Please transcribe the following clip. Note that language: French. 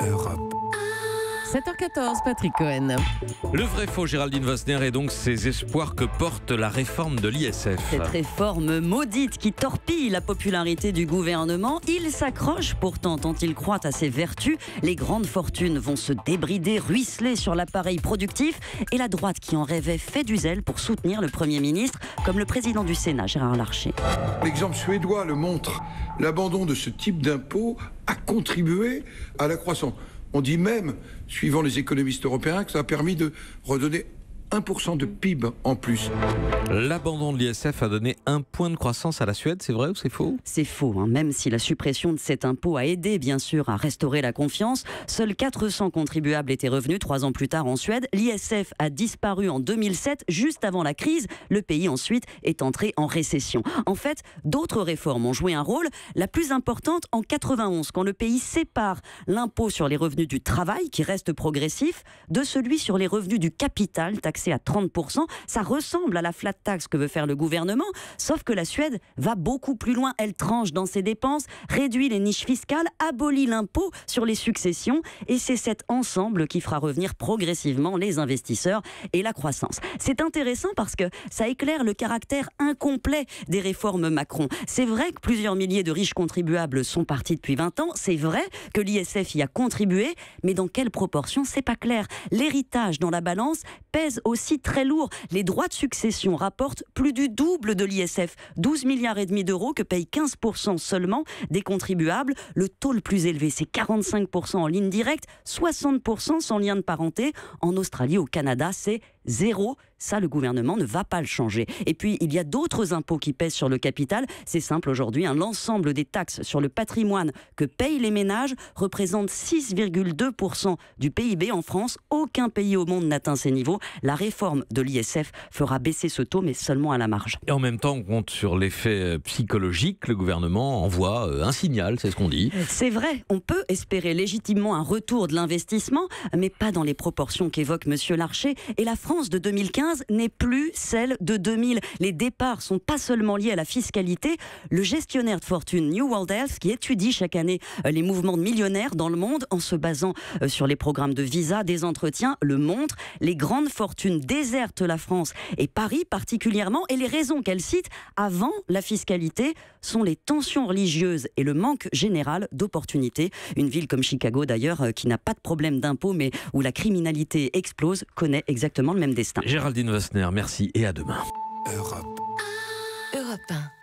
Europe. 7h14, Patrick Cohen. Le vrai faux, Géraldine Wasner, et donc ces espoirs que porte la réforme de l'ISF. Cette réforme maudite qui torpille la popularité du gouvernement, il s'accroche pourtant tant il croit à ses vertus. Les grandes fortunes vont se débrider, ruisseler sur l'appareil productif, et la droite qui en rêvait fait du zèle pour soutenir le Premier ministre, comme le président du Sénat, Gérard Larcher. L'exemple suédois le montre. L'abandon de ce type d'impôt a contribué à la croissance. On dit même, suivant les économistes européens, que ça a permis de redonner 1% de PIB en plus. L'abandon de l'ISF a donné 1 point de croissance à la Suède, c'est vrai ou c'est faux ? C'est faux, même si la suppression de cet impôt a aidé bien sûr à restaurer la confiance. Seuls 400 contribuables étaient revenus 3 ans plus tard en Suède. L'ISF a disparu en 2007, juste avant la crise. Le pays ensuite est entré en récession. En fait, d'autres réformes ont joué un rôle. La plus importante en 91, quand le pays sépare l'impôt sur les revenus du travail, qui reste progressif, de celui sur les revenus du capital, taxé à 30%. Ça ressemble à la flat tax que veut faire le gouvernement, sauf que la Suède va beaucoup plus loin. Elle tranche dans ses dépenses, réduit les niches fiscales, abolit l'impôt sur les successions, et c'est cet ensemble qui fera revenir progressivement les investisseurs et la croissance. C'est intéressant parce que ça éclaire le caractère incomplet des réformes Macron. C'est vrai que plusieurs milliers de riches contribuables sont partis depuis 20 ans, c'est vrai que l'ISF y a contribué, mais dans quelle proportion, c'est pas clair. L'héritage dans la balance pèse aussi très lourd. Les droits de succession rapportent plus du double de l'ISF, 12 milliards et demi d'euros que payent 15% seulement des contribuables. Le taux le plus élevé, c'est 45% en ligne directe, 60% sans lien de parenté. En Australie, au Canada, c'est 0. Ça, le gouvernement ne va pas le changer. Et puis, il y a d'autres impôts qui pèsent sur le capital. C'est simple aujourd'hui, l'ensemble des taxes sur le patrimoine que payent les ménages représente 6,2% du PIB en France. Aucun pays au monde n'atteint ces niveaux. La réforme de l'ISF fera baisser ce taux, mais seulement à la marge. Et en même temps, on compte sur l'effet psychologique. Le gouvernement envoie un signal, c'est ce qu'on dit. C'est vrai, on peut espérer légitimement un retour de l'investissement, mais pas dans les proportions qu'évoque M. Larcher. Et la France de 2015 n'est plus celle de 2000. Les départs sont pas seulement liés à la fiscalité. Le gestionnaire de fortune New World Health, qui étudie chaque année les mouvements de millionnaires dans le monde en se basant sur les programmes de visa, des entretiens, le montre. Les grandes fortunes désertent la France et Paris particulièrement. Et les raisons qu'elle cite avant la fiscalité sont les tensions religieuses et le manque général d'opportunités. Une ville comme Chicago d'ailleurs, qui n'a pas de problème d'impôt mais où la criminalité explose, connaît exactement le même destin. Géraldine Wasner, merci et à demain. Europe. Europe 1.